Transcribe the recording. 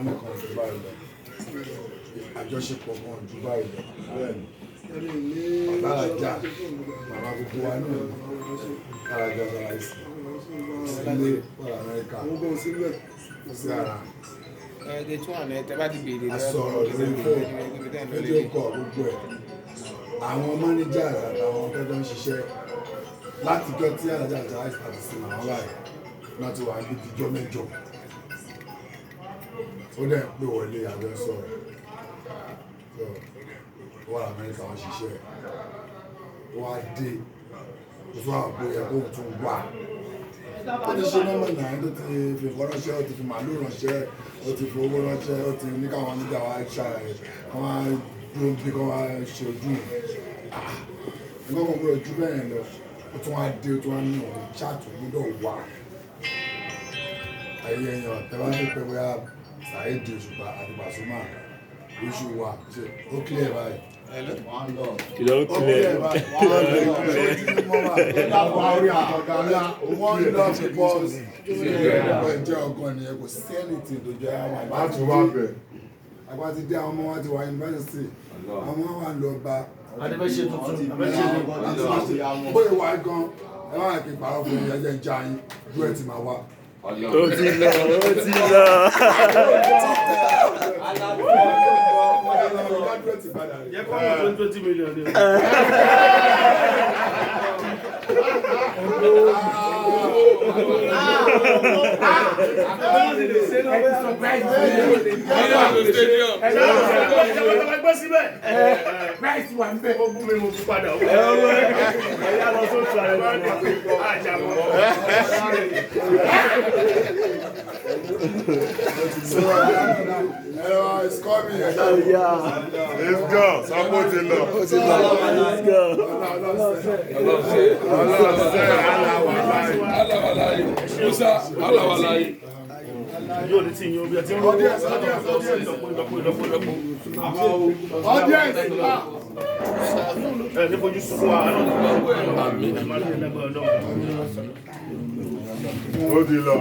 wọ́n nìkan ju báyìí lọ àjọṣepọ̀ kan ju báyìí lọ ọ̀tàlájà màmá gbogbo wa náà ọ̀tàlájà ṣaláìsì sílé wọ́n Amẹ́ríkà sí ara ẹ̀ẹ́dẹ̀ tún àná ẹ̀ tẹ́ bá ti béèrè asọ̀rọ̀ lórí fóònù fídíò kọ̀ gbogbo ẹ̀ àwọn managers àtàwọn tẹ́tọ́ ń ṣiṣẹ́ láti jọ tí alájà ṣaláìsì àti sinmi àwọn báyìí náà ti wà ní ìjọ mẹ́jọ ó dẹ̀ pé wọlé àjọ sọ̀rọ̀ wọ́n Amẹ́ríkà wọ́n ṣiṣẹ́ wọ́n á dé fún àpò ẹ̀kọ́ tún wà ó ti ṣe nọ́mbà náà tó ti fi nǹkan ránṣẹ́ ó ti fi màálù ránṣẹ́ ó ti fi owó ránṣẹ́ ó ti ní káwọn nígbà wá ṣá ẹ̀ wọ́n á dúró bí kọ́ wá ṣe ojú nǹkan kan gbọ́dọ̀ ju bẹ́ẹ̀ lọ ó tún wá dé ó tún wá ní òun ṣáàtù gbọ́dọ̀ wà ayé èèyàn tẹ́wá ní pé bóyá Saheed Osupa àti Pasuma oṣù wa ṣe ó clear báyìí. Kìlọ̀ ó clear. Wọ́n lọ sí bọ́ọ̀sì. Ẹ̀jẹ̀ ọkàn ni ẹ kò sí anything tó jẹ́ àwọn àgbà. Láti wá bẹ̀. Àgbà ti dé àwọn ọmọ wa ti wà yunifásitì. Àwọn ọmọ wa ń lọ bá. Adébẹ́ṣe tuntun. Bóyá wà gan, ẹ máa kí pàrọ̀ fún mi ẹjẹ̀ ń já yín, ju ẹ̀ ti máa wá. Ó ti lọ, ó ti lọ. Yẹ kọ́ ọmọ 20 million ni. It's coming. Yeah. Let's go. Support it now. Let's go. Yóò ní tí yóò bí ẹ ti ń rọ́ bí ẹ ti ń ẹ ní fojú sùn wa ó di lọ.